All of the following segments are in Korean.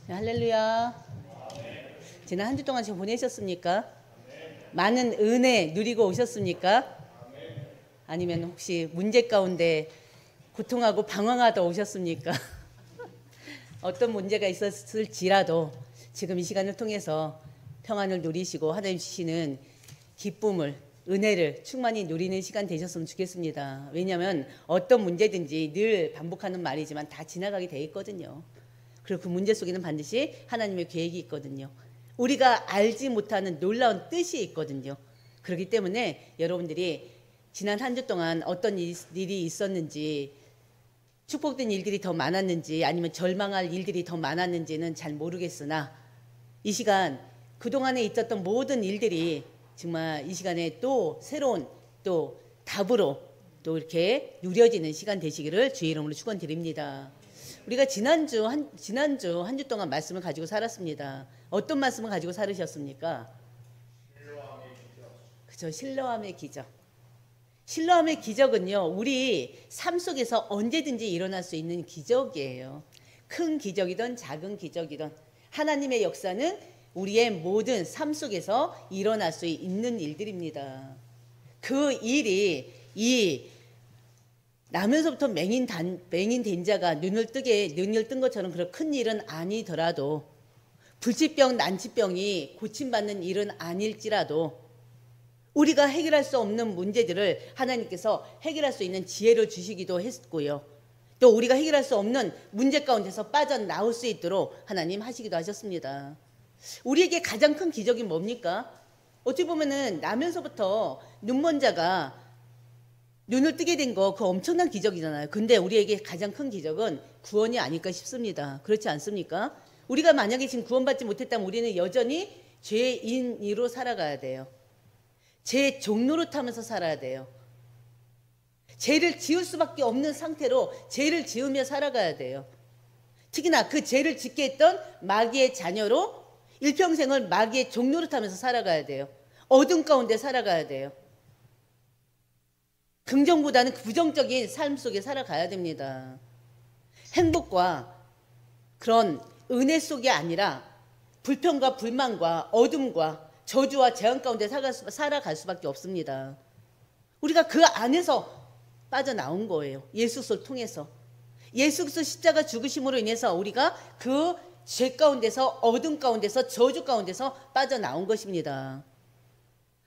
네, 할렐루야. 지난 한 주 동안 잘 보내셨습니까? 많은 은혜 누리고 오셨습니까? 아니면 혹시 문제 가운데 고통하고 방황하다 오셨습니까? 어떤 문제가 있었을지라도 지금 이 시간을 통해서 평안을 누리시고 하나님 주시는 기쁨을, 은혜를 충만히 누리는 시간 되셨으면 좋겠습니다. 왜냐하면 어떤 문제든지 늘 반복하는 말이지만 다 지나가게 돼 있거든요. 그리고 그 문제 속에는 반드시 하나님의 계획이 있거든요. 우리가 알지 못하는 놀라운 뜻이 있거든요. 그렇기 때문에 여러분들이 지난 한 주 동안 어떤 일이 있었는지, 축복된 일들이 더 많았는지 아니면 절망할 일들이 더 많았는지는 잘 모르겠으나 이 시간 그동안에 있었던 모든 일들이 정말 이 시간에 또 새로운 또 답으로 또 이렇게 누려지는 시간 되시기를 주의 이름으로 축원드립니다. 우리가 지난주 한 주 동안 말씀을 가지고 살았습니다. 어떤 말씀을 가지고 살으셨습니까? 그죠, 신뢰함의 기적. 신뢰함의 기적은요, 우리 삶 속에서 언제든지 일어날 수 있는 기적이에요. 큰 기적이든 작은 기적이든 하나님의 역사는 우리의 모든 삶 속에서 일어날 수 있는 일들입니다. 그 일이 이 나면서부터 맹인 된 자가 눈을 뜬 것처럼 그런 큰 일은 아니더라도, 불치병, 난치병이 고침받는 일은 아닐지라도 우리가 해결할 수 없는 문제들을 하나님께서 해결할 수 있는 지혜를 주시기도 했고요. 또 우리가 해결할 수 없는 문제 가운데서 빠져나올 수 있도록 하나님 하시기도 하셨습니다. 우리에게 가장 큰 기적이 뭡니까? 어떻게 보면은 나면서부터 눈먼 자가 눈을 뜨게 된 거, 그 엄청난 기적이잖아요. 근데 우리에게 가장 큰 기적은 구원이 아닐까 싶습니다. 그렇지 않습니까? 우리가 만약에 지금 구원받지 못했다면 우리는 여전히 죄인으로 살아가야 돼요. 죄 종로로 타면서 살아야 돼요. 죄를 지을 수밖에 없는 상태로 죄를 지으며 살아가야 돼요. 특히나 그 죄를 짓게 했던 마귀의 자녀로 일평생을 마귀의 종로로 타면서 살아가야 돼요. 어둠 가운데 살아가야 돼요. 긍정보다는 부정적인 삶 속에 살아가야 됩니다. 행복과 그런 은혜 속이 아니라 불평과 불만과 어둠과 저주와 재앙 가운데 살아갈 수밖에 없습니다. 우리가 그 안에서 빠져나온 거예요. 예수 그리스도를 통해서. 예수 그리스도 십자가 죽으심으로 인해서 우리가 그 죄 가운데서, 어둠 가운데서, 저주 가운데서 빠져나온 것입니다.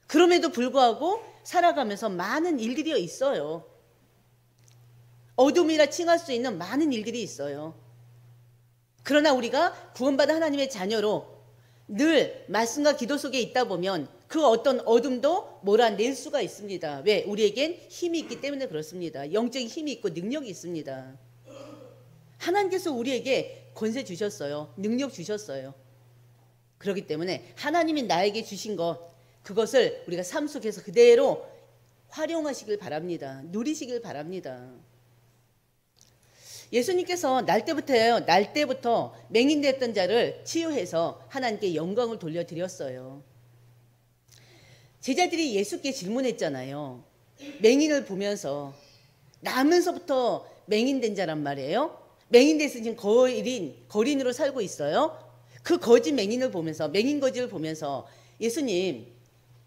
그럼에도 불구하고 살아가면서 많은 일들이 있어요. 어둠이라 칭할 수 있는 많은 일들이 있어요. 그러나 우리가 구원받은 하나님의 자녀로 늘 말씀과 기도 속에 있다 보면 그 어떤 어둠도 몰아낼 수가 있습니다. 왜? 우리에겐 힘이 있기 때문에 그렇습니다. 영적인 힘이 있고 능력이 있습니다. 하나님께서 우리에게 권세 주셨어요. 능력 주셨어요. 그렇기 때문에 하나님이 나에게 주신 것, 그것을 우리가 삶 속에서 그대로 활용하시길 바랍니다. 누리시길 바랍니다. 예수님께서 날 때부터 맹인되었던 자를 치유해서 하나님께 영광을 돌려드렸어요. 제자들이 예수께 질문했잖아요. 맹인을 보면서, 나면서부터 맹인된 자란 말이에요. 맹인돼서 지금 거린으로 살고 있어요. 그 거지 맹인을 보면서, 맹인 거지를 보면서, 예수님,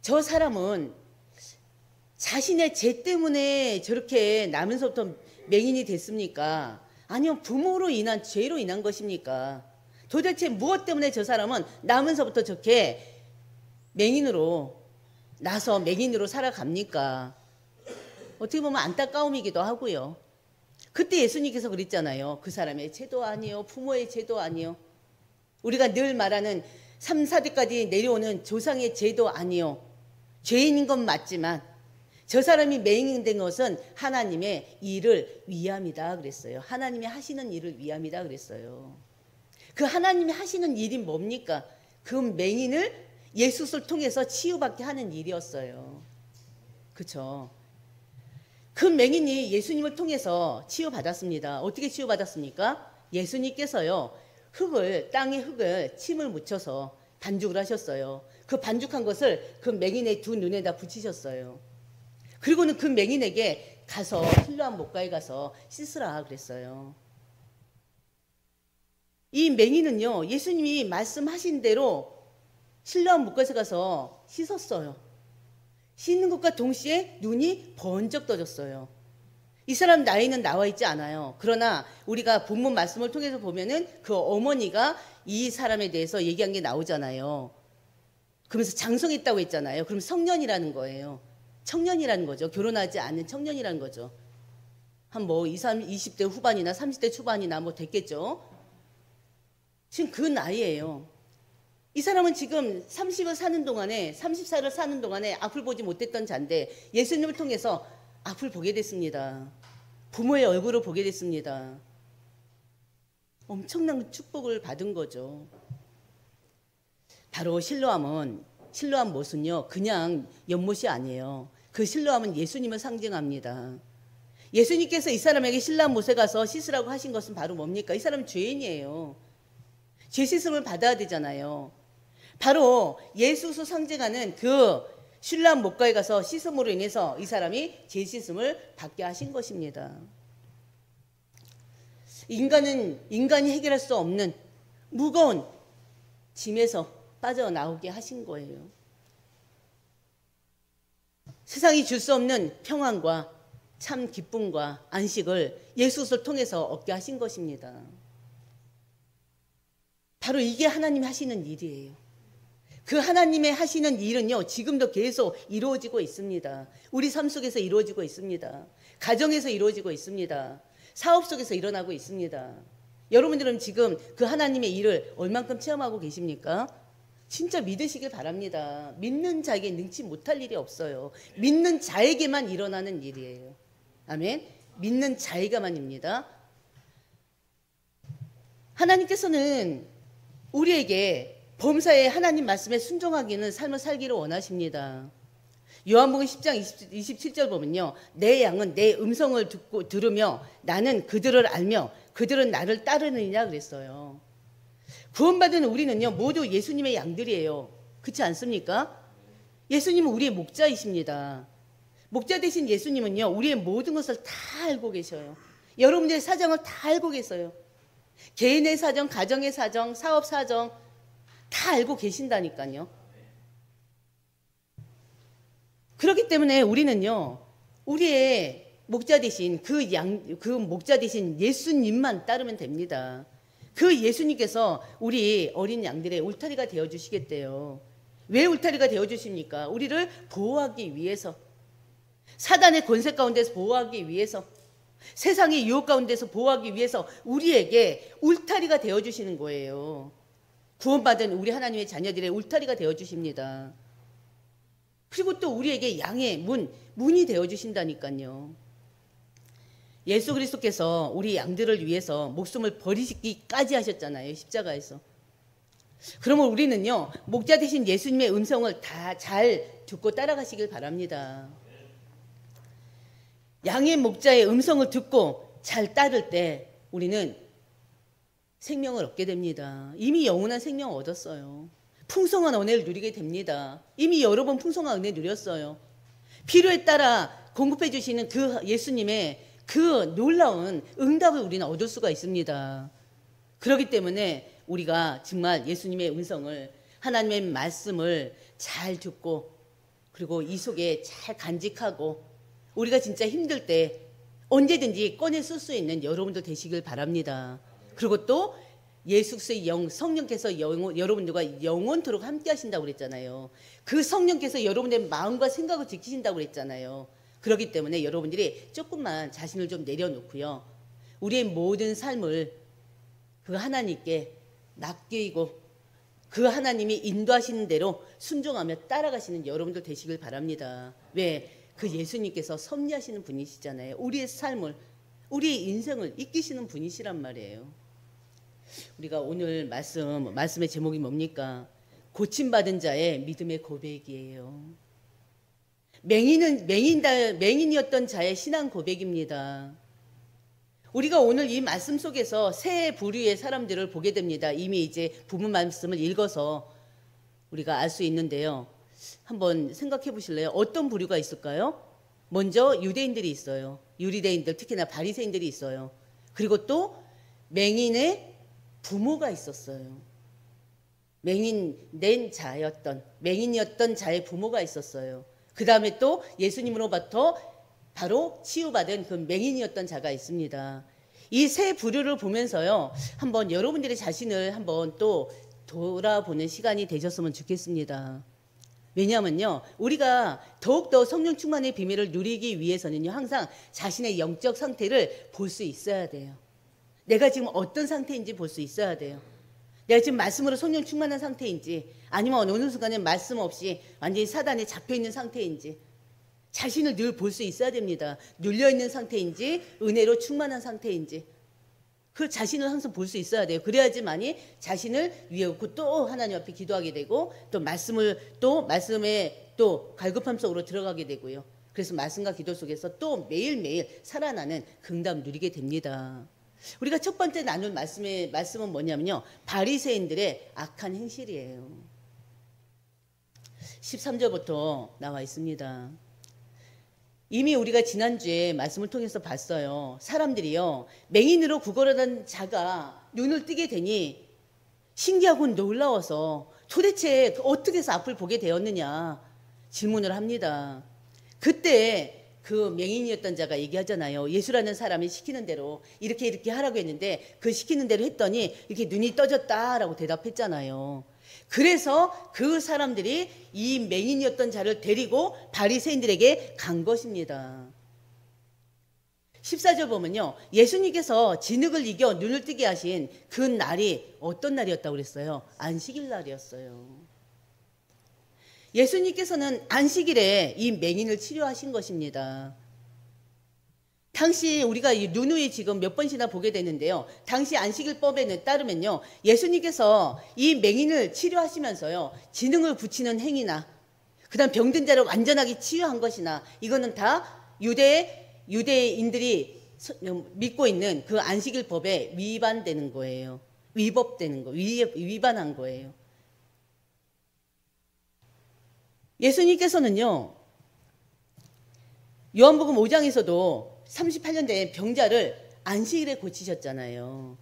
저 사람은 자신의 죄 때문에 저렇게 나면서부터 맹인이 됐습니까? 아니요, 부모로 인한, 죄로 인한 것입니까? 도대체 무엇 때문에 저 사람은 나면서부터 저렇게 맹인으로 나서 맹인으로 살아갑니까? 어떻게 보면 안타까움이기도 하고요. 그때 예수님께서 그랬잖아요. 그 사람의 죄도 아니요, 부모의 죄도 아니요, 우리가 늘 말하는 3, 4대까지 내려오는 조상의 죄도 아니요, 죄인인 건 맞지만 저 사람이 맹인된 것은 하나님의 일을 위함이다 그랬어요. 하나님이 하시는 일을 위함이다 그랬어요. 그 하나님이 하시는 일이 뭡니까? 그 맹인을 예수를 통해서 치유받게 하는 일이었어요. 그렇죠? 그 맹인이 예수님을 통해서 치유받았습니다. 어떻게 치유받았습니까? 예수님께서요, 땅에 흙을 침을 묻혀서 반죽을 하셨어요. 그 반죽한 것을 그 맹인의 두 눈에다 붙이셨어요. 그리고는 그 맹인에게 가서 실로암 목가에 가서 씻으라 그랬어요. 이 맹인은요, 예수님이 말씀하신 대로 실로암 못가에 가서 씻었어요. 씻는 것과 동시에 눈이 번쩍 떠졌어요. 이 사람 나이는 나와 있지 않아요. 그러나 우리가 본문 말씀을 통해서 보면은 그 어머니가 이 사람에 대해서 얘기한 게 나오잖아요. 그러면서 장성했다고 했잖아요. 그럼 성년이라는 거예요. 청년이라는 거죠. 결혼하지 않은 청년이라는 거죠. 한 뭐 20대 후반이나 30대 초반이나 뭐 됐겠죠. 지금 그 나이예요. 이 사람은 지금 30을 사는 동안에 30살을 사는 동안에 앞을 보지 못했던 자인데 예수님을 통해서 앞을 보게 됐습니다. 부모의 얼굴을 보게 됐습니다. 엄청난 축복을 받은 거죠. 바로 실로암 못은요, 그냥 연못이 아니에요. 그 실로암은 예수님을 상징합니다. 예수님께서 이 사람에게 실로암 못에 가서 씻으라고 하신 것은 바로 뭡니까? 이 사람은 죄인이에요. 죄 씻음을 받아야 되잖아요. 바로 예수를 상징하는 그 실로암 못가에 가서 씻음으로 인해서 이 사람이 죄 씻음을 받게 하신 것입니다. 인간이 해결할 수 없는 무거운 짐에서 빠져나오게 하신 거예요. 세상이 줄 수 없는 평안과 참 기쁨과 안식을 예수를 통해서 얻게 하신 것입니다. 바로 이게 하나님이 하시는 일이에요. 그 하나님의 하시는 일은요, 지금도 계속 이루어지고 있습니다. 우리 삶 속에서 이루어지고 있습니다. 가정에서 이루어지고 있습니다. 사업 속에서 일어나고 있습니다. 여러분들은 지금 그 하나님의 일을 얼만큼 체험하고 계십니까? 진짜 믿으시길 바랍니다. 믿는 자에게 능치 못할 일이 없어요. 믿는 자에게만 일어나는 일이에요. 아멘. 믿는 자에게만입니다. 하나님께서는 우리에게 범사에 하나님 말씀에 순종하기는 삶을 살기를 원하십니다. 요한복음 10장 27절 보면요, 내 양은 내 음성을 들으며 나는 그들을 알며 그들은 나를 따르느니라 그랬어요. 구원받은 우리는요, 모두 예수님의 양들이에요. 그렇지 않습니까? 예수님은 우리의 목자이십니다. 목자 되신 예수님은요, 우리의 모든 것을 다 알고 계셔요. 여러분들의 사정을 다 알고 계세요. 개인의 사정, 가정의 사정, 사업 사정 다 알고 계신다니까요. 그렇기 때문에 우리는요, 우리의 목자 되신 그 목자 되신 예수님만 따르면 됩니다. 그 예수님께서 우리 어린 양들의 울타리가 되어 주시겠대요. 왜 울타리가 되어 주십니까? 우리를 보호하기 위해서, 사단의 권세 가운데서 보호하기 위해서, 세상의 유혹 가운데서 보호하기 위해서 우리에게 울타리가 되어 주시는 거예요. 구원받은 우리 하나님의 자녀들의 울타리가 되어 주십니다. 그리고 또 우리에게 양의 문이 되어 주신다니까요. 예수 그리스도께서 우리 양들을 위해서 목숨을 버리시기까지 하셨잖아요. 십자가에서. 그러면 우리는요, 목자 되신 예수님의 음성을 다 잘 듣고 따라가시길 바랍니다. 양의 목자의 음성을 듣고 잘 따를 때 우리는 생명을 얻게 됩니다. 이미 영원한 생명을 얻었어요. 풍성한 은혜를 누리게 됩니다. 이미 여러 번 풍성한 은혜 누렸어요. 필요에 따라 공급해 주시는 그 예수님의 그 놀라운 응답을 우리는 얻을 수가 있습니다. 그렇기 때문에 우리가 정말 예수님의 음성을, 하나님의 말씀을 잘 듣고, 그리고 이 속에 잘 간직하고, 우리가 진짜 힘들 때 언제든지 꺼내 쓸 수 있는 여러분들 되시길 바랍니다. 그리고 또 예수 그리스도의 영, 성령께서 여러분들과 영원토록 함께 하신다고 그랬잖아요. 그 성령께서 여러분의 마음과 생각을 지키신다고 그랬잖아요. 그렇기 때문에 여러분들이 조금만 자신을 좀 내려놓고요, 우리의 모든 삶을 그 하나님께 맡기고 그 하나님이 인도하시는 대로 순종하며 따라가시는 여러분들 되시길 바랍니다. 왜? 그 예수님께서 섭리하시는 분이시잖아요. 우리의 삶을, 우리의 인생을 이끄시는 분이시란 말이에요. 우리가 오늘 말씀의 제목이 뭡니까? 고침받은 자의 믿음의 고백이에요. 맹인이었던 자의 신앙 고백입니다. 우리가 오늘 이 말씀 속에서 세 부류의 사람들을 보게 됩니다. 이미 이제 부분 말씀을 읽어서 우리가 알 수 있는데요. 한번 생각해 보실래요? 어떤 부류가 있을까요? 먼저 유대인들이 있어요. 유리대인들, 특히나 바리새인들이 있어요. 그리고 또 맹인의 부모가 있었어요. 맹인이었던 자의 부모가 있었어요. 그 다음에 또 예수님으로부터 바로 치유받은 그 맹인이었던 자가 있습니다. 이 세 부류를 보면서요, 한번 여러분들의 자신을 한번 또 돌아보는 시간이 되셨으면 좋겠습니다. 왜냐하면요, 우리가 더욱더 성령 충만의 비밀을 누리기 위해서는요, 항상 자신의 영적 상태를 볼 수 있어야 돼요. 내가 지금 어떤 상태인지 볼 수 있어야 돼요. 내가 지금 말씀으로 성령 충만한 상태인지, 아니면 어느 순간에 말씀 없이 완전히 사단에 잡혀있는 상태인지, 자신을 늘 볼 수 있어야 됩니다. 눌려있는 상태인지, 은혜로 충만한 상태인지, 그 자신을 항상 볼 수 있어야 돼요. 그래야지만이 자신을 위해 놓고 또 하나님 앞에 기도하게 되고, 또 말씀에 또 갈급함 속으로 들어가게 되고요. 그래서 말씀과 기도 속에서 또 매일매일 살아나는 긍담 누리게 됩니다. 우리가 첫 번째 나눌 말씀은 뭐냐면요, 바리새인들의 악한 행실이에요. 13절부터 나와 있습니다. 이미 우리가 지난주에 말씀을 통해서 봤어요. 사람들이요, 맹인으로 구걸하던 자가 눈을 뜨게 되니 신기하고 놀라워서 도대체 어떻게 해서 앞을 보게 되었느냐 질문을 합니다. 그때 그 맹인이었던 자가 얘기하잖아요. 예수라는 사람이 시키는 대로 이렇게 하라고 했는데 그 시키는 대로 했더니 이렇게 눈이 떠졌다라고 대답했잖아요. 그래서 그 사람들이 이 맹인이었던 자를 데리고 바리새인들에게 간 것입니다. 14절 보면요, 예수님께서 진흙을 이겨 눈을 뜨게 하신 그 날이 어떤 날이었다고 그랬어요? 안식일 날이었어요. 예수님께서는 안식일에 이 맹인을 치료하신 것입니다. 당시 우리가 이 누누이 지금 몇 번씩이나 보게 되는데요, 당시 안식일법에 따르면요, 예수님께서 이 맹인을 치료하시면서요, 진흙을 붙이는 행위나 그 다음 병든 자를 완전하게 치유한 것이나, 이거는 다 유대인들이 믿고 있는 그 안식일법에 위반되는 거예요. 위반한 거예요. 예수님께서는요, 요한복음 5장에서도 38년 된 병자를 안식일에 고치셨잖아요.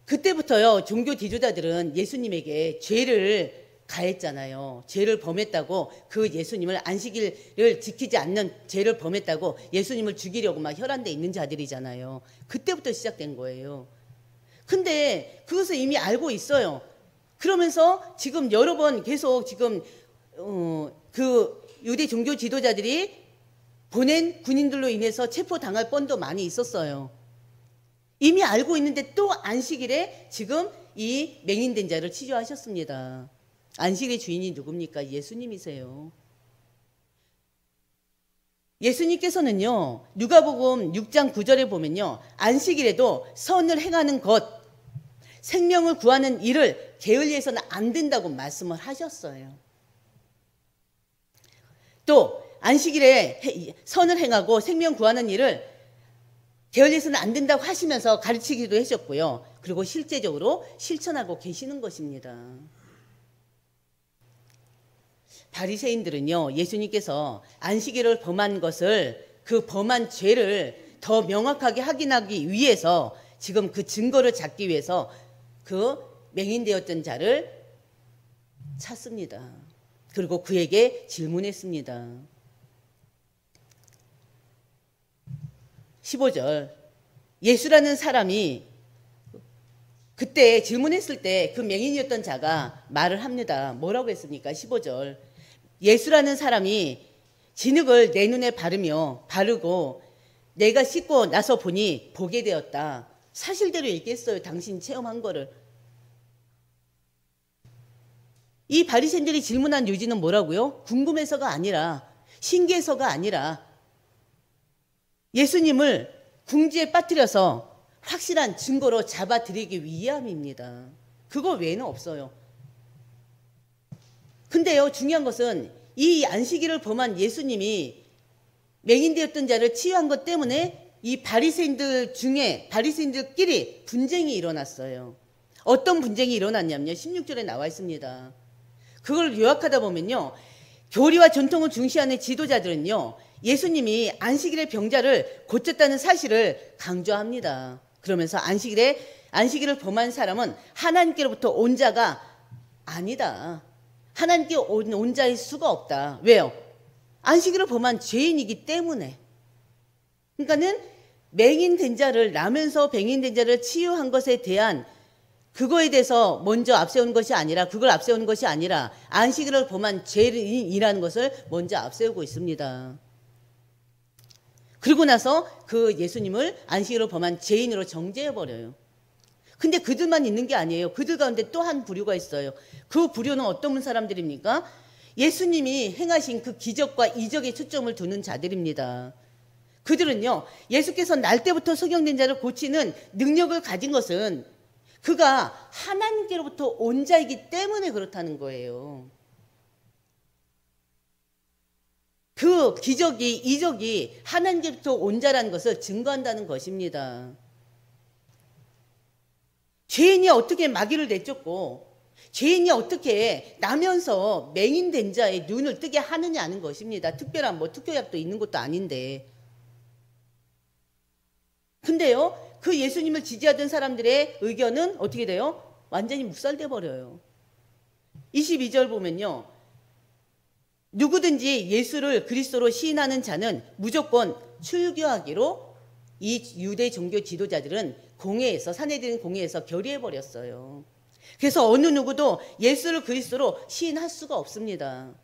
그때부터요, 종교 지도자들은 예수님에게 죄를 가했잖아요. 죄를 범했다고, 그 예수님을 안식일을 지키지 않는 죄를 범했다고 예수님을 죽이려고 막 혈안돼 있는 자들이잖아요. 그때부터 시작된 거예요. 근데 그것을 이미 알고 있어요. 그러면서 지금 여러 번 계속 지금 그 유대 종교 지도자들이 보낸 군인들로 인해서 체포당할 뻔도 많이 있었어요. 이미 알고 있는데 또 안식일에 지금 이 맹인된 자를 치료하셨습니다. 안식일의 주인이 누굽니까? 예수님이세요. 예수님께서는요, 누가복음 6장 9절에 보면요, 안식일에도 선을 행하는 것, 생명을 구하는 일을 게을리해서는 안 된다고 말씀을 하셨어요. 또 안식일에 선을 행하고 생명 구하는 일을 게을리해서는 안 된다고 하시면서 가르치기도 하셨고요. 그리고 실제적으로 실천하고 계시는 것입니다. 바리새인들은요, 예수님께서 안식일을 범한 것을, 그 범한 죄를 더 명확하게 확인하기 위해서 지금 그 증거를 찾기 위해서 그 맹인되었던 자를 찾습니다. 그리고 그에게 질문했습니다. 15절, 예수라는 사람이 그때 질문했을 때 그 맹인이었던 자가 말을 합니다. 뭐라고 했습니까? 15절, 예수라는 사람이 진흙을 내 눈에 바르고 내가 씻고 나서 보니 보게 되었다. 사실대로 얘기했어요. 당신이 체험한 거를. 이 바리새인들이 질문한 요지는 뭐라고요? 궁금해서가 아니라, 신기해서가 아니라 예수님을 궁지에 빠뜨려서 확실한 증거로 잡아들이기 위함입니다. 그거 외에는 없어요. 근데요, 중요한 것은 이 안식일을 범한 예수님이 맹인되었던 자를 치유한 것 때문에 이 바리새인들끼리 분쟁이 일어났어요. 어떤 분쟁이 일어났냐면요, 16절에 나와 있습니다. 그걸 요약하다 보면요, 교리와 전통을 중시하는 지도자들은요, 예수님이 안식일의 병자를 고쳤다는 사실을 강조합니다. 그러면서 안식일을 범한 사람은 하나님께로부터 온 자가 아니다. 하나님께 온 자일 수가 없다. 왜요? 안식일을 범한 죄인이기 때문에. 그러니까는 맹인된 자를, 나면서 맹인된 자를 치유한 것에 대한 그거에 대해서 먼저 앞세우는 것이 아니라, 그걸 앞세우는 것이 아니라 안식일을 범한 죄인이라는 것을 먼저 앞세우고 있습니다. 그리고 나서 그 예수님을 안식일을 범한 죄인으로 정죄해버려요. 근데 그들만 있는 게 아니에요. 그들 가운데 또 한 부류가 있어요. 그 부류는 어떤 사람들입니까? 예수님이 행하신 그 기적과 이적에 초점을 두는 자들입니다. 그들은요, 예수께서 날 때부터 소경된 자를 고치는 능력을 가진 것은 그가 하나님께로부터 온 자이기 때문에 그렇다는 거예요. 그 기적이, 이적이 하나님께로부터 온 자라는 것을 증거한다는 것입니다. 죄인이 어떻게 마귀를 내쫓고 죄인이 어떻게 나면서 맹인된 자의 눈을 뜨게 하느냐는 것입니다. 특별한 특효약도 있는 것도 아닌데. 근데요, 그 예수님을 지지하던 사람들의 의견은 어떻게 돼요? 완전히 묵살돼 버려요. 22절 보면요, 누구든지 예수를 그리스도로 시인하는 자는 무조건 출교하기로 이 유대 종교 지도자들은 공회에서, 사내들인 공회에서 결의해 버렸어요. 그래서 어느 누구도 예수를 그리스도로 시인할 수가 없습니다.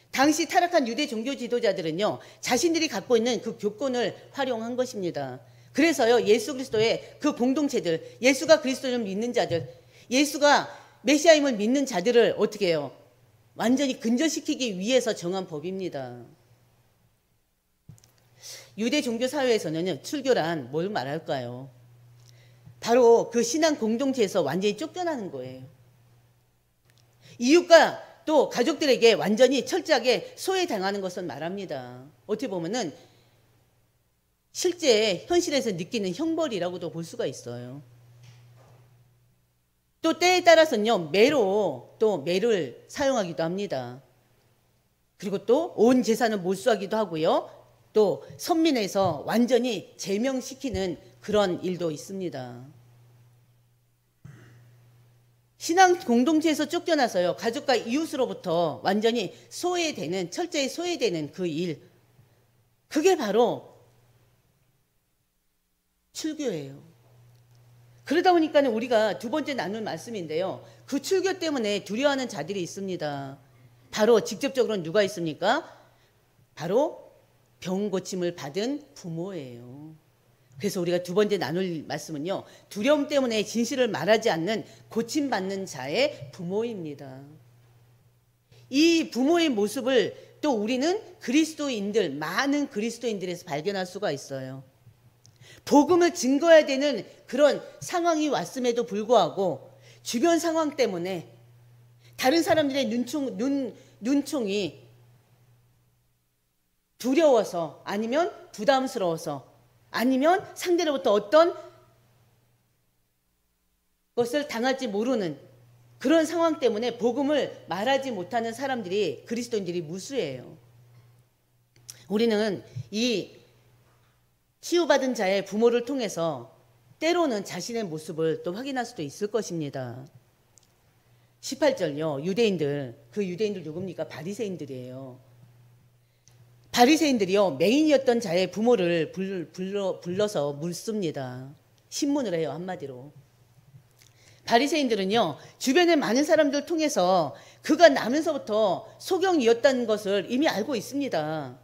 당시 타락한 유대 종교 지도자들은요, 자신들이 갖고 있는 그 교권을 활용한 것입니다. 그래서요, 예수 그리스도의 그 공동체들, 예수가 그리스도를 믿는 자들, 예수가 메시아임을 믿는 자들을 어떻게 해요? 완전히 근절시키기 위해서 정한 법입니다. 유대 종교 사회에서는 출교란 뭘 말할까요? 바로 그 신앙 공동체에서 완전히 쫓겨나는 거예요. 이웃과 또 가족들에게 완전히 철저하게 소외당하는 것을 말합니다. 어떻게 보면은 실제 현실에서 느끼는 형벌이라고도 볼 수가 있어요. 또 때에 따라서는요, 매를 사용하기도 합니다. 그리고 또 온 재산을 몰수하기도 하고요. 또 선민에서 완전히 제명시키는 그런 일도 있습니다. 신앙 공동체에서 쫓겨나서요, 가족과 이웃으로부터 완전히 소외되는, 철저히 소외되는 그 일, 그게 바로 출교예요. 그러다 보니까 우리가 두 번째 나눌 말씀인데요, 그 출교 때문에 두려워하는 자들이 있습니다. 바로 직접적으로 누가 있습니까? 바로 병 고침을 받은 부모예요. 그래서 우리가 두 번째 나눌 말씀은요, 두려움 때문에 진실을 말하지 않는 고침받는 자의 부모입니다. 이 부모의 모습을 또 우리는 많은 그리스도인들에서 발견할 수가 있어요. 복음을 증거해야 되는 그런 상황이 왔음에도 불구하고 주변 상황 때문에 다른 사람들의 눈총이 두려워서, 아니면 부담스러워서, 아니면 상대로부터 어떤 것을 당할지 모르는 그런 상황 때문에 복음을 말하지 못하는 사람들이, 그리스도인들이 무수해요. 우리는 이 치유받은 자의 부모를 통해서 때로는 자신의 모습을 또 확인할 수도 있을 것입니다. 18절요. 그 유대인들 누굽니까? 바리새인들이에요. 바리새인들이요, 맹인이었던 자의 부모를 불러서 묻습니다. 신문을 해요, 한마디로. 바리새인들은요, 주변의 많은 사람들 통해서 그가 나면서부터 소경이었다는 것을 이미 알고 있습니다.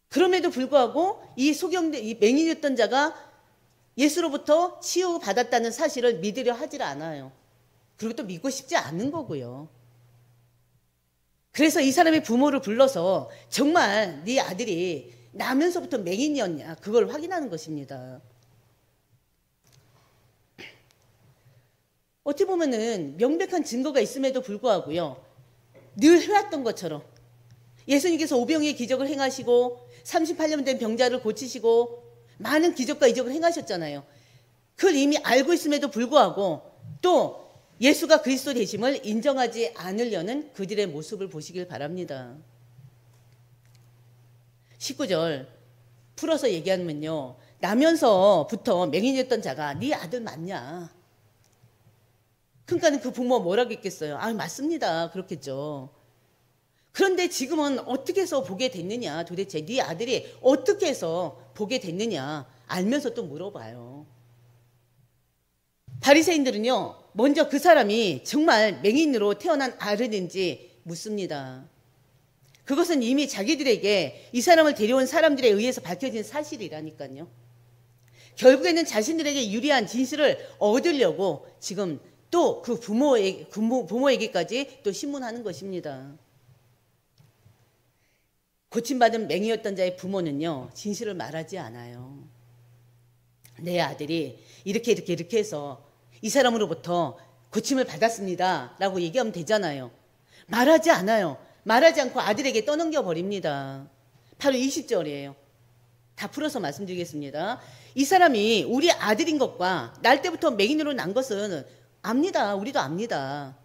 그럼에도 불구하고 이 맹인이었던 자가 예수로부터 치유받았다는 사실을 믿으려 하질 않아요. 그리고 또 믿고 싶지 않은 거고요. 그래서 이 사람의 부모를 불러서 정말 네 아들이 나면서부터 맹인이었냐, 그걸 확인하는 것입니다. 어떻게 보면은 명백한 증거가 있음에도 불구하고요, 늘 해왔던 것처럼 예수님께서 오병이의 기적을 행하시고 38년 된 병자를 고치시고 많은 기적과 이적을 행하셨잖아요. 그걸 이미 알고 있음에도 불구하고 또 예수가 그리스도 되심을 인정하지 않으려는 그들의 모습을 보시길 바랍니다. 19절, 풀어서 얘기하면요, 나면서부터 맹인이었던 자가 네 아들 맞냐? 그러니까 그 부모 뭐라고 했겠어요? 아, 맞습니다. 그렇겠죠. 그런데 지금은 어떻게 해서 보게 됐느냐? 도대체 네 아들이 어떻게 해서 보게 됐느냐? 알면서 또 물어봐요. 바리새인들은요, 먼저 그 사람이 정말 맹인으로 태어난 아들인지 묻습니다. 그것은 이미 자기들에게 이 사람을 데려온 사람들에 의해서 밝혀진 사실이라니까요. 결국에는 자신들에게 유리한 진실을 얻으려고 지금 또 그 부모에게까지 또 신문하는 것입니다. 고침받은 맹이었던 자의 부모는요, 진실을 말하지 않아요. 내 아들이 이렇게 해서 이 사람으로부터 고침을 받았습니다 라고 얘기하면 되잖아요. 말하지 않아요. 말하지 않고 아들에게 떠넘겨 버립니다. 바로 20절이에요. 다 풀어서 말씀드리겠습니다. 이 사람이 우리 아들인 것과 날 때부터 맹인으로 난 것은 압니다. 우리도 압니다.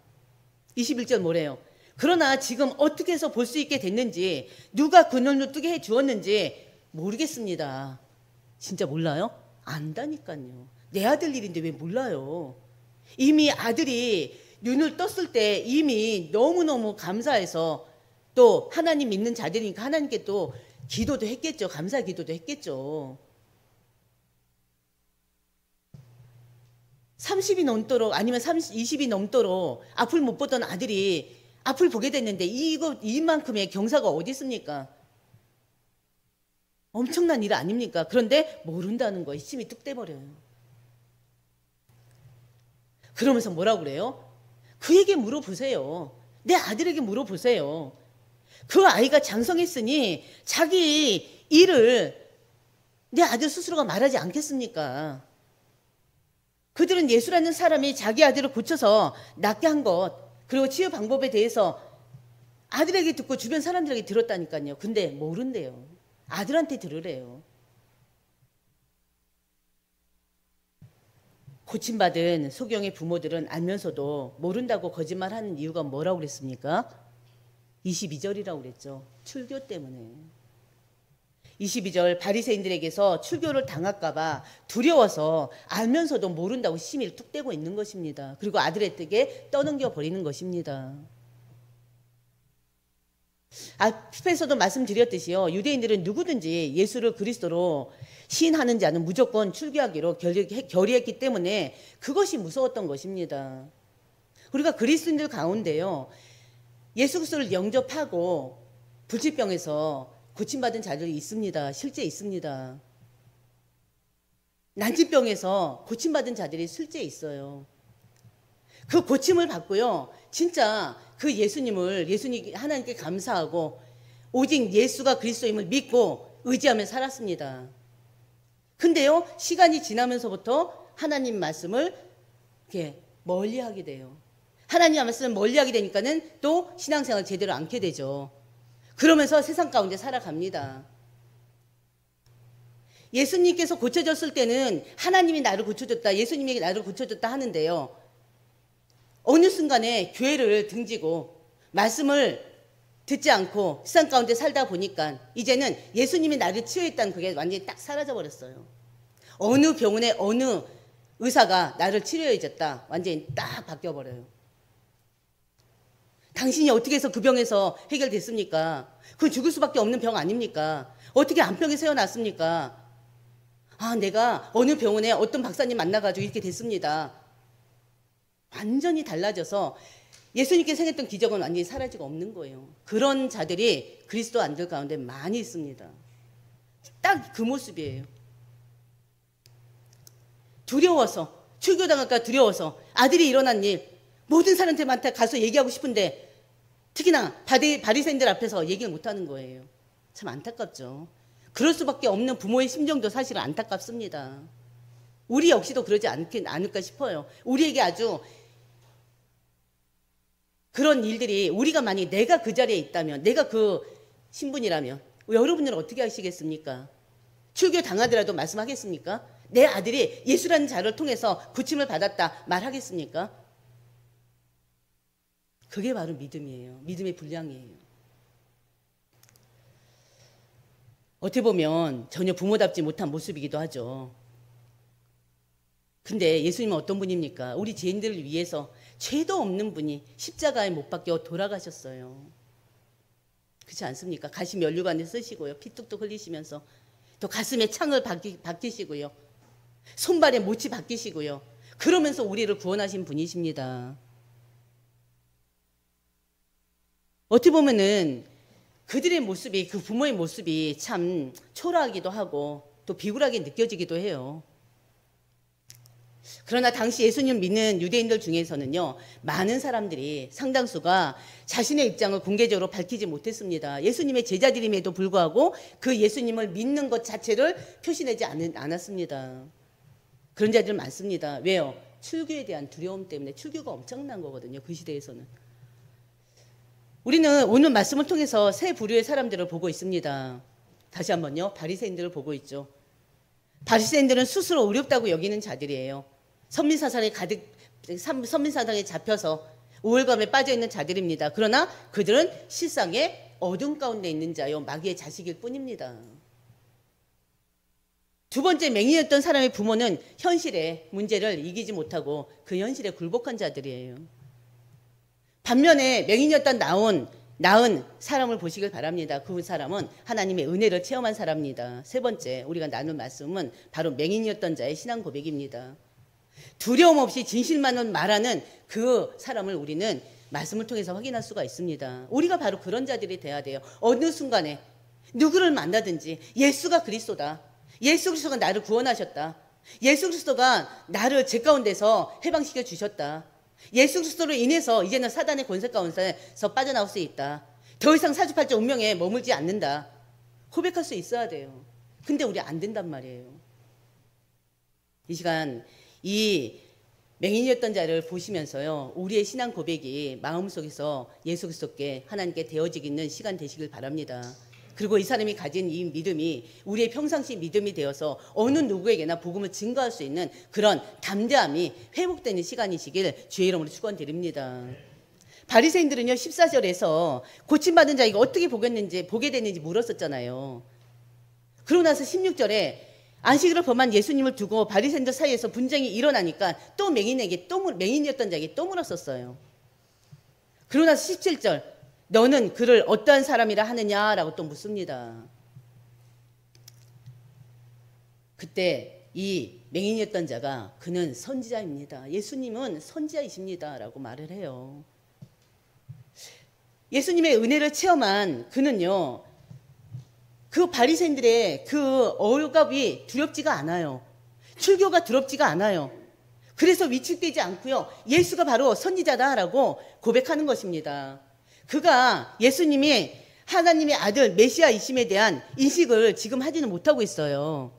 21절 뭐래요? 그러나 지금 어떻게 해서 볼 수 있게 됐는지, 누가 그 눈을 뜨게 해 주었는지 모르겠습니다. 진짜 몰라요? 안다니까요. 내 아들 일인데 왜 몰라요? 이미 아들이 눈을 떴을 때 이미 너무너무 감사해서, 또 하나님 믿는 자들이니까 하나님께 또 기도도 했겠죠. 감사 기도도 했겠죠. 30이 넘도록, 아니면 20이 넘도록 앞을 못 보던 아들이 앞을 보게 됐는데 이만큼의 경사가 어디 있습니까? 엄청난 일 아닙니까? 그런데 모른다는 거에 힘이 뚝 떼버려요. 그러면서 뭐라고 그래요? 그에게 물어보세요. 내 아들에게 물어보세요. 그 아이가 장성했으니 자기 일을 내 아들 스스로가 말하지 않겠습니까? 그들은 예수라는 사람이 자기 아들을 고쳐서 낫게 한 것, 그리고 치유 방법에 대해서 아들에게 듣고 주변 사람들에게 들었다니까요. 근데 모른대요. 아들한테 들으래요. 고침받은 소경의 부모들은 알면서도 모른다고 거짓말하는 이유가 뭐라고 그랬습니까? 22절이라고 그랬죠. 출교 때문에. 22절, 바리새인들에게서 출교를 당할까 봐 두려워서 알면서도 모른다고 심의를 뚝 떼고 있는 것입니다. 그리고 아들에게 떠넘겨 버리는 것입니다. 앞에서도 말씀드렸듯이요, 유대인들은 누구든지 예수를 그리스도로 시인하는 자는 무조건 출교하기로 결의했기 때문에 그것이 무서웠던 것입니다. 우리가 그리스도인들 가운데요, 예수 그리스도를 영접하고 불치병에서 고침받은 자들이 있습니다. 실제 있습니다. 난치병에서 고침받은 자들이 실제 있어요. 그 고침을 받고요, 진짜 그 예수님 하나님께 감사하고 오직 예수가 그리스도임을 믿고 의지하며 살았습니다. 근데요, 시간이 지나면서부터 하나님 말씀을 이렇게 멀리하게 돼요. 하나님 말씀을 멀리하게 되니까는 또 신앙생활 제대로 않게 되죠. 그러면서 세상 가운데 살아갑니다. 예수님께서 고쳐졌을 때는 하나님이 나를 고쳐줬다, 예수님이 나를 고쳐줬다 하는데요, 어느 순간에 교회를 등지고 말씀을 듣지 않고 세상 가운데 살다 보니까 이제는 예수님이 나를 치유했다는 그게 완전히 딱 사라져 버렸어요. 어느 병원에 어느 의사가 나를 치료해줬다, 완전히 딱 바뀌어버려요. 당신이 어떻게 해서 그 병에서 해결됐습니까? 그건 죽을 수밖에 없는 병 아닙니까? 어떻게 안병에 세워놨습니까? 아, 내가 어느 병원에 어떤 박사님 만나가지고 이렇게 됐습니다. 완전히 달라져서 예수님께서 행했던 기적은 완전히 사라지고 없는 거예요. 그런 자들이 그리스도 안들 가운데 많이 있습니다. 딱 그 모습이에요. 두려워서, 출교당할까 두려워서, 아들이 일어난 일 모든 사람한테 가서 얘기하고 싶은데 특히나 바리새인들 앞에서 얘기를 못하는 거예요. 참 안타깝죠. 그럴 수밖에 없는 부모의 심정도 사실은 안타깝습니다. 우리 역시도 그러지 않을까 싶어요. 우리에게 아주 그런 일들이, 우리가 만약에 내가 그 자리에 있다면, 내가 그 신분이라면 여러분들은 어떻게 하시겠습니까? 출교 당하더라도 말씀하겠습니까? 내 아들이 예수라는 자를 통해서 고침을 받았다 말하겠습니까? 그게 바로 믿음이에요. 믿음의 분량이에요. 어떻게 보면 전혀 부모답지 못한 모습이기도 하죠. 근데 예수님은 어떤 분입니까? 우리 죄인들을 위해서 죄도 없는 분이 십자가에 못 박혀 돌아가셨어요. 그렇지 않습니까? 가시 면류관을 쓰시고요. 피 뚝뚝 흘리시면서 또 가슴에 창을 박히시고요. 손발에 못이 박히시고요. 그러면서 우리를 구원하신 분이십니다. 어떻게 보면은 그들의 모습이, 그 부모의 모습이 참 초라하기도 하고 또 비굴하게 느껴지기도 해요. 그러나 당시 예수님을 믿는 유대인들 중에서는요, 많은 사람들이 상당수가 자신의 입장을 공개적으로 밝히지 못했습니다. 예수님의 제자들임에도 불구하고 그 예수님을 믿는 것 자체를 표시내지 않았습니다. 그런 자들 많습니다. 왜요? 출교에 대한 두려움 때문에. 출교가 엄청난 거거든요, 그 시대에서는. 우리는 오늘 말씀을 통해서 세 부류의 사람들을 보고 있습니다. 다시 한번요, 바리새인들을 보고 있죠. 바리새인들은 스스로 어렵다고 여기는 자들이에요. 선민사상에 잡혀서 우월감에 빠져 있는 자들입니다. 그러나 그들은 실상의 어둠 가운데 있는 자요, 마귀의 자식일 뿐입니다. 두 번째, 맹인이었던 사람의 부모는 현실의 문제를 이기지 못하고 그 현실에 굴복한 자들이에요. 반면에 맹인이었던 나은 사람을 보시길 바랍니다. 그 사람은 하나님의 은혜를 체험한 사람입니다. 세 번째, 우리가 나눌 말씀은 바로 맹인이었던 자의 신앙 고백입니다. 두려움 없이 진실만을 말하는 그 사람을 우리는 말씀을 통해서 확인할 수가 있습니다. 우리가 바로 그런 자들이 돼야 돼요. 어느 순간에 누구를 만나든지 예수가 그리스도다. 예수 그리스도가 나를 구원하셨다. 예수 그리스도가 나를 죄 가운데서 해방시켜 주셨다. 예수 그리스도로 인해서 이제는 사단의 권세 가운데서 빠져나올 수 있다. 더 이상 사주팔자 운명에 머물지 않는다. 고백할 수 있어야 돼요. 근데 우리 안 된단 말이에요. 이 시간 이 맹인이었던 자를 보시면서요, 우리의 신앙 고백이 마음속에서 예수 그리스도께 하나님께 되어지는 시간 되시길 바랍니다. 그리고 이 사람이 가진 이 믿음이 우리의 평상시 믿음이 되어서 어느 누구에게나 복음을 증거할 수 있는 그런 담대함이 회복되는 시간이시길 주의 이름으로 축원드립니다. 바리새인들은요, 14절에서 고침받은 자에게 어떻게 보게 되는지 물었었잖아요. 그러고 나서 16절에 안식일을 범한 예수님을 두고 바리새인들 사이에서 분쟁이 일어나니까 또 맹인이었던 자에게 또 물었었어요. 그러고 나서 17절, 너는 그를 어떠한 사람이라 하느냐라고 또 묻습니다. 그때 이 맹인이었던 자가 그는 선지자입니다. 예수님은 선지자이십니다라고 말을 해요. 예수님의 은혜를 체험한 그는요, 그 바리새인들의 그 억압이 두렵지가 않아요. 출교가 두렵지가 않아요. 그래서 위축되지 않고요, 예수가 바로 선지자다라고 고백하는 것입니다. 그가 예수님이 하나님의 아들 메시아이심에 대한 인식을 지금 하지는 못하고 있어요.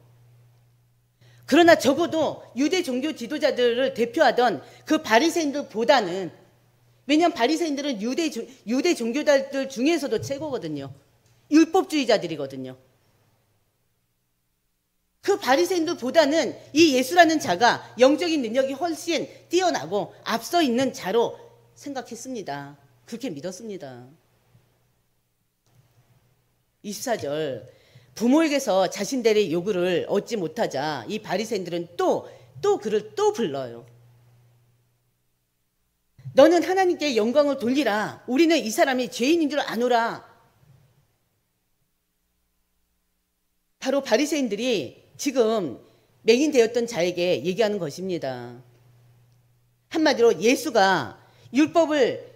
그러나 적어도 유대 종교 지도자들을 대표하던 그 바리새인들보다는, 왜냐하면 바리새인들은 유대 종교자들 중에서도 최고거든요. 율법주의자들이거든요. 그 바리새인들보다는 이 예수라는 자가 영적인 능력이 훨씬 뛰어나고 앞서 있는 자로 생각했습니다. 그렇게 믿었습니다. 24절, 부모에게서 자신들의 요구를 얻지 못하자 이 바리새인들은 또 그를 또 불러요. 너는 하나님께 영광을 돌리라. 우리는 이 사람이 죄인인 줄 아노라. 바로 바리새인들이 지금 맹인 되었던 자에게 얘기하는 것입니다. 한마디로 예수가 율법을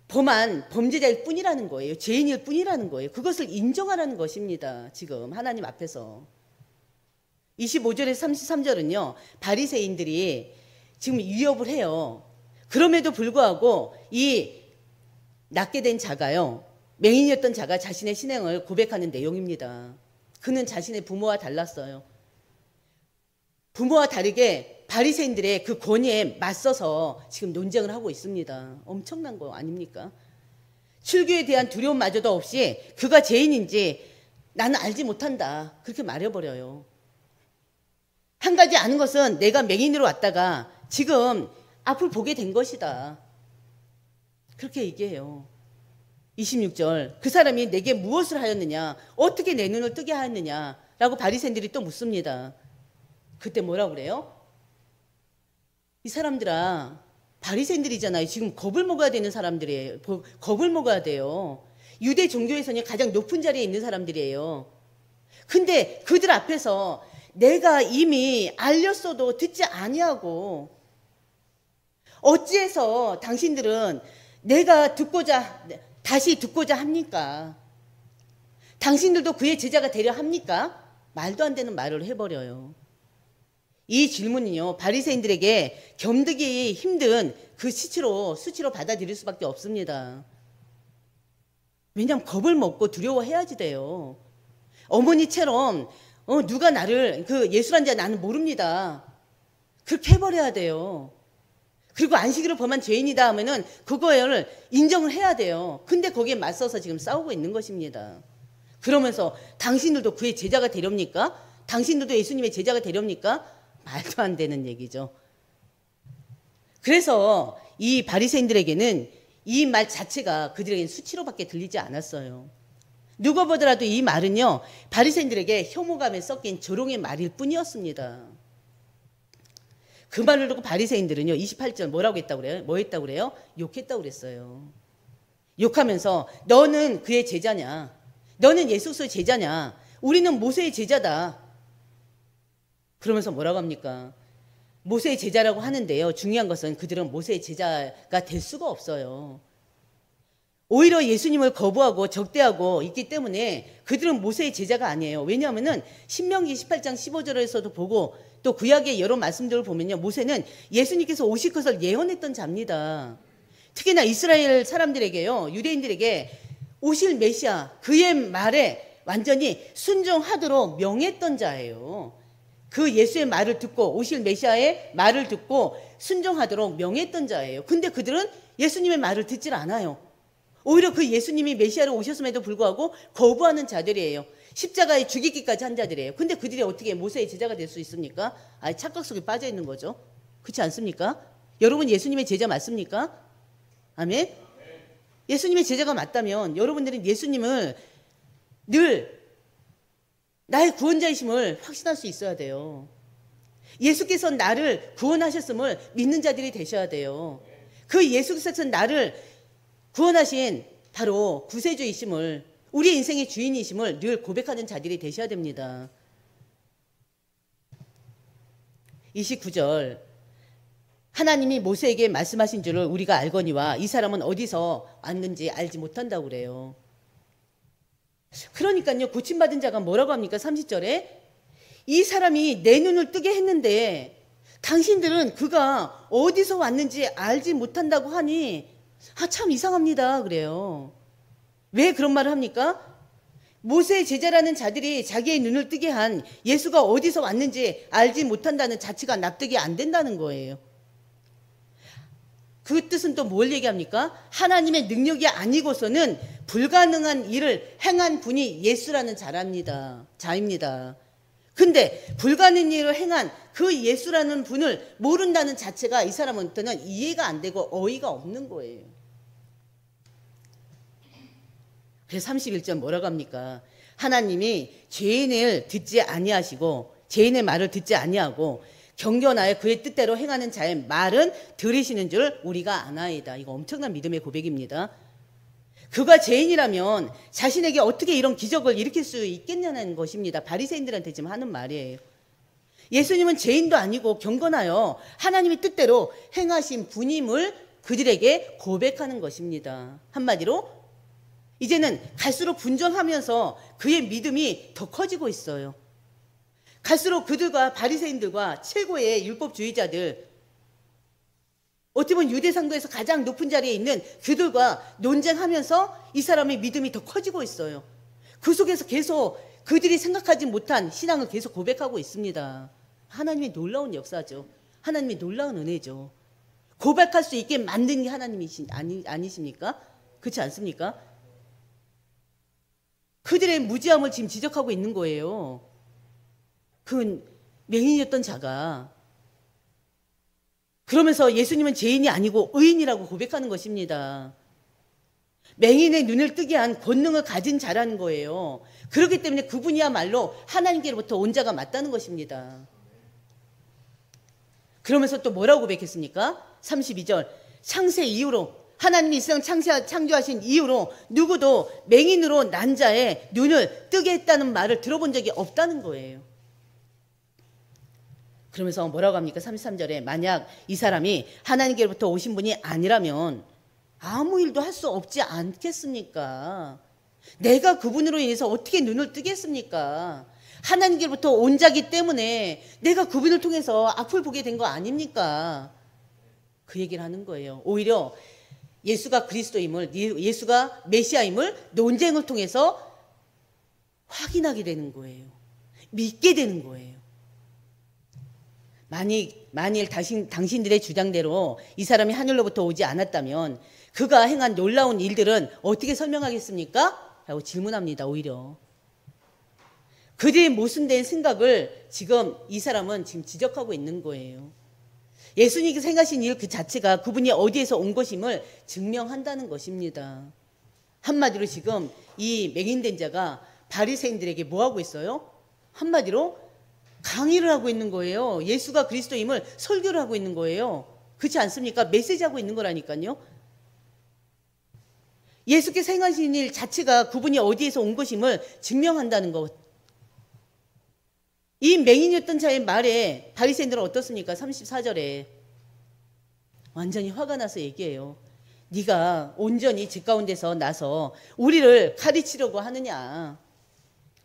범한 범죄자일 뿐이라는 거예요. 죄인일 뿐이라는 거예요. 그것을 인정하라는 것입니다. 지금 하나님 앞에서. 25절에서 33절은요, 바리새인들이 지금 위협을 해요. 그럼에도 불구하고 이 낫게 된 자가요, 맹인이었던 자가 자신의 신앙을 고백하는 내용입니다. 그는 자신의 부모와 달랐어요. 부모와 다르게 바리새인들의 그 권위에 맞서서 지금 논쟁을 하고 있습니다. 엄청난 거 아닙니까? 출교에 대한 두려움마저도 없이 그가 죄인인지 나는 알지 못한다, 그렇게 말해버려요. 한 가지 아는 것은 내가 맹인으로 왔다가 지금 앞을 보게 된 것이다, 그렇게 얘기해요. 26절. 그 사람이 내게 무엇을 하였느냐? 어떻게 내 눈을 뜨게 하였느냐? 라고 바리새인들이 또 묻습니다. 그때 뭐라고 그래요? 이 사람들아, 바리새인들이잖아요. 지금 겁을 먹어야 되는 사람들이에요. 겁을 먹어야 돼요. 유대 종교에서는 가장 높은 자리에 있는 사람들이에요. 근데 그들 앞에서 내가 이미 알렸어도 듣지 아니하고 어찌해서 당신들은 내가 다시 듣고자 합니까? 당신들도 그의 제자가 되려 합니까? 말도 안 되는 말을 해버려요. 이 질문은요, 바리새인들에게 견디기 힘든 그 수치로 받아들일 수밖에 없습니다. 왜냐하면 겁을 먹고 두려워해야지 돼요. 어머니처럼 누가 나를 예수란 자 나는 모릅니다. 그렇게 해버려야 돼요. 그리고 안식일을 범한 죄인이다 하면은 그거를 인정을 해야 돼요. 근데 거기에 맞서서 지금 싸우고 있는 것입니다. 그러면서 당신들도 그의 제자가 되렵니까? 당신들도 예수님의 제자가 되렵니까? 말도 안 되는 얘기죠. 그래서 이 바리새인들에게는 이 말 자체가 그들에게는 수치로밖에 들리지 않았어요. 누가 보더라도 이 말은요, 바리새인들에게 혐오감에 섞인 조롱의 말일 뿐이었습니다. 그 말을 듣고 바리새인들은요, 28절 뭐라고 했다고 그래요? 뭐 했다고 그래요? 욕했다고 그랬어요. 욕하면서 너는 그의 제자냐? 너는 예수 그리스도의 제자냐? 우리는 모세의 제자다. 그러면서 뭐라고 합니까? 모세의 제자라고 하는데요. 중요한 것은 그들은 모세의 제자가 될 수가 없어요. 오히려 예수님을 거부하고 적대하고 있기 때문에 그들은 모세의 제자가 아니에요. 왜냐하면은 신명기 18장 15절에서도 보고 또 구약의 여러 말씀들을 보면요. 모세는 예수님께서 오실 것을 예언했던 자입니다. 특히나 이스라엘 사람들에게요. 유대인들에게 오실 메시아 그의 말에 완전히 순종하도록 명했던 자예요. 그 예수의 말을 듣고 오실 메시아의 말을 듣고 순종하도록 명했던 자예요. 근데 그들은 예수님의 말을 듣질 않아요. 오히려 그 예수님이 메시아로 오셨음에도 불구하고 거부하는 자들이에요. 십자가에 죽이기까지 한 자들이에요. 근데 그들이 어떻게 모세의 제자가 될 수 있습니까? 착각 속에 빠져 있는 거죠. 그렇지 않습니까? 여러분 예수님의 제자 맞습니까? 아멘? 예수님의 제자가 맞다면 여러분들은 예수님을 늘 나의 구원자이심을 확신할 수 있어야 돼요. 예수께서 나를 구원하셨음을 믿는 자들이 되셔야 돼요. 그 예수께서 나를 구원하신 바로 구세주이심을, 우리 인생의 주인이심을 늘 고백하는 자들이 되셔야 됩니다. 29절 하나님이 모세에게 말씀하신 줄을 우리가 알거니와 이 사람은 어디서 왔는지 알지 못한다고 그래요. 그러니까요, 고침받은 자가 뭐라고 합니까? 30절에 이 사람이 내 눈을 뜨게 했는데 당신들은 그가 어디서 왔는지 알지 못한다고 하니 참 이상합니다. 그래요. 왜 그런 말을 합니까? 모세의 제자라는 자들이 자기의 눈을 뜨게 한 예수가 어디서 왔는지 알지 못한다는 자체가 납득이 안 된다는 거예요. 그 뜻은 또 뭘 얘기합니까? 하나님의 능력이 아니고서는 불가능한 일을 행한 분이 예수라는 자입니다. 근데 불가능한 일을 행한 그 예수라는 분을 모른다는 자체가 이 사람한테는 이해가 안 되고 어이가 없는 거예요. 그래서 31절 뭐라고 합니까? 하나님이 죄인의 말을 듣지 아니하고 경건하여 그의 뜻대로 행하는 자의 말은 들으시는 줄 우리가 아나이다. 이거 엄청난 믿음의 고백입니다. 그가 죄인이라면 자신에게 어떻게 이런 기적을 일으킬 수 있겠냐는 것입니다. 바리새인들한테 지금 하는 말이에요. 예수님은 죄인도 아니고 경건하여 하나님의 뜻대로 행하신 분임을 그들에게 고백하는 것입니다. 한마디로 이제는 갈수록 분전하면서 그의 믿음이 더 커지고 있어요. 갈수록 그들과 바리새인들과 최고의 율법주의자들, 어떻게 보면 유대상도에서 가장 높은 자리에 있는 그들과 논쟁하면서 이 사람의 믿음이 더 커지고 있어요. 그 속에서 계속 그들이 생각하지 못한 신앙을 계속 고백하고 있습니다. 하나님의 놀라운 역사죠. 하나님의 놀라운 은혜죠. 고백할 수 있게 만든 게 아니십니까? 그렇지 않습니까? 그들의 무지함을 지금 지적하고 있는 거예요. 그 맹인이었던 자가. 그러면서 예수님은 죄인이 아니고 의인이라고 고백하는 것입니다. 맹인의 눈을 뜨게 한 권능을 가진 자라는 거예요. 그렇기 때문에 그분이야말로 하나님께로부터 온 자가 맞다는 것입니다. 그러면서 또 뭐라고 고백했습니까? 32절. 창세 이후로, 하나님이 이 세상 창조하신 이후로 누구도 맹인으로 난 자의 눈을 뜨게 했다는 말을 들어본 적이 없다는 거예요. 그러면서 뭐라고 합니까? 33절에 만약 이 사람이 하나님께로부터 오신 분이 아니라면 아무 일도 할 수 없지 않겠습니까? 내가 그분으로 인해서 어떻게 눈을 뜨겠습니까? 하나님께로부터 온 자기 때문에 내가 그분을 통해서 앞을 보게 된 거 아닙니까? 그 얘기를 하는 거예요. 오히려 예수가 그리스도임을, 예수가 메시아임을 논쟁을 통해서 확인하게 되는 거예요. 믿게 되는 거예요. 만일 당신들의 주장대로 이 사람이 하늘로부터 오지 않았다면 그가 행한 놀라운 일들은 어떻게 설명하겠습니까? 라고 질문합니다. 오히려 그들의 모순된 생각을 지금 이 사람은 지금 지적하고 있는 거예요. 예수님께서 행하신 일 그 자체가 그분이 어디에서 온 것임을 증명한다는 것입니다. 한마디로 지금 이 맹인된 자가 바리새인들에게 뭐 하고 있어요? 한마디로 강의를 하고 있는 거예요. 예수가 그리스도임을 설교를 하고 있는 거예요. 그렇지 않습니까? 메시지하고 있는 거라니까요. 예수께서 행하신 일 자체가 그분이 어디에서 온 것임을 증명한다는 것. 이 맹인이었던 자의 말에 바리새인들은 어떻습니까? 34절에 완전히 화가 나서 얘기해요. 네가 온전히 집 가운데서 나서 우리를 가르치려고 하느냐.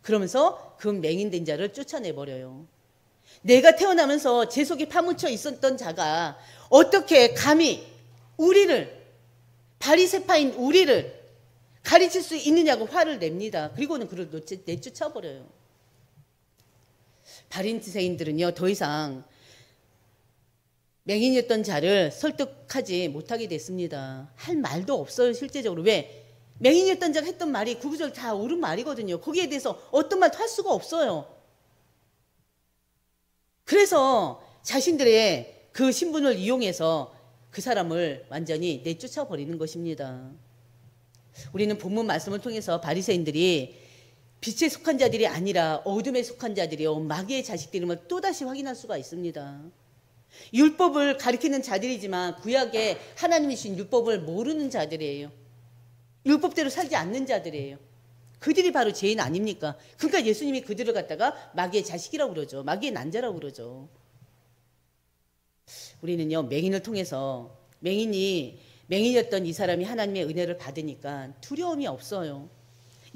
그러면서 그 맹인된 자를 쫓아내버려요. 내가 태어나면서 제 속에 파묻혀 있었던 자가 어떻게 감히 우리를, 바리새파인 우리를 가르칠 수 있느냐고 화를 냅니다. 그리고는 그를 내쫓아버려요. 바리새인들은요, 더 이상 맹인이었던 자를 설득하지 못하게 됐습니다. 할 말도 없어요, 실제적으로. 왜? 맹인이었던 자가 했던 말이 구구절 다 옳은 말이거든요. 거기에 대해서 어떤 말도 할 수가 없어요. 그래서 자신들의 그 신분을 이용해서 그 사람을 완전히 내쫓아 버리는 것입니다. 우리는 본문 말씀을 통해서 바리새인들이 빛에 속한 자들이 아니라 어둠에 속한 자들이요 마귀의 자식들임을 또다시 확인할 수가 있습니다. 율법을 가리키는 자들이지만 구약의 하나님이신 율법을 모르는 자들이에요. 율법대로 살지 않는 자들이에요. 그들이 바로 죄인 아닙니까? 그러니까 예수님이 그들을 갖다가 마귀의 자식이라고 그러죠. 마귀의 난자라고 그러죠. 우리는요, 맹인을 통해서 맹인이었던 이 사람이 하나님의 은혜를 받으니까 두려움이 없어요.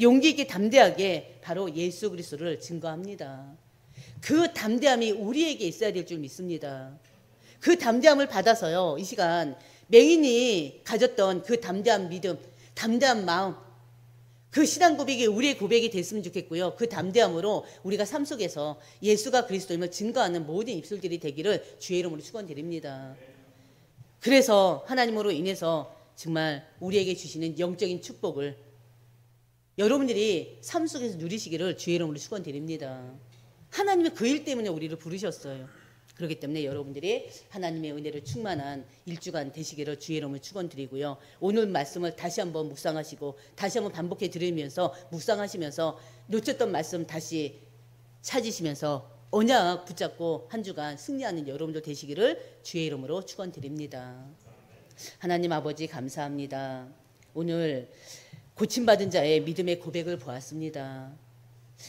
용기 있게 담대하게 바로 예수 그리스도를 증거합니다. 그 담대함이 우리에게 있어야 될 줄 믿습니다. 그 담대함을 받아서요, 이 시간 맹인이 가졌던 그 담대한 믿음, 담대한 마음, 그 신앙 고백이 우리의 고백이 됐으면 좋겠고요. 그 담대함으로 우리가 삶 속에서 예수가 그리스도임을 증거하는 모든 입술들이 되기를 주의 이름으로 축원드립니다. 그래서 하나님으로 인해서 정말 우리에게 주시는 영적인 축복을 여러분들이 삶 속에서 누리시기를 주의 이름으로 축원드립니다. 하나님의 그 일 때문에 우리를 부르셨어요. 그렇기 때문에 여러분들이 하나님의 은혜를 충만한 일주간 되시기를 주의 이름으로 축원드리고요. 오늘 말씀을 다시 한번 묵상하시고 다시 한번 반복해 들으면서 묵상하시면서 놓쳤던 말씀 다시 찾으시면서 언약 붙잡고 한 주간 승리하는 여러분들 되시기를 주의 이름으로 축원드립니다. 하나님 아버지 감사합니다. 오늘 고침받은 자의 믿음의 고백을 보았습니다.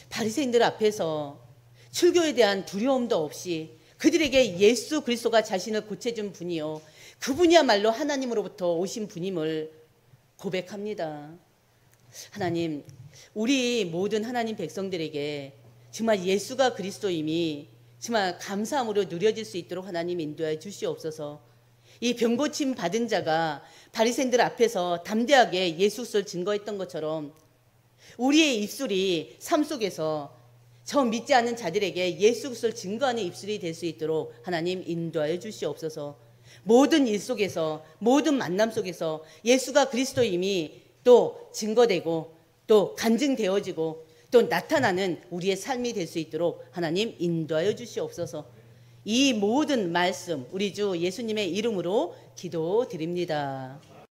바리새인들 앞에서 출교에 대한 두려움도 없이 그들에게 예수 그리스도가 자신을 고쳐준 분이요 그분이야말로 하나님으로부터 오신 분임을 고백합니다. 하나님, 우리 모든 하나님 백성들에게 정말 예수가 그리스도임이 정말 감사함으로 누려질 수 있도록 하나님 인도해 주시옵소서. 이 병고침 받은 자가 바리새인들 앞에서 담대하게 예수를 증거했던 것처럼 우리의 입술이 삶 속에서 저 믿지 않는 자들에게 예수 그리스도를 증거하는 입술이 될 수 있도록 하나님 인도하여 주시옵소서. 모든 일 속에서 모든 만남 속에서 예수가 그리스도임이 또 증거되고 또 간증되어지고 또 나타나는 우리의 삶이 될 수 있도록 하나님 인도하여 주시옵소서. 이 모든 말씀 우리 주 예수님의 이름으로 기도드립니다.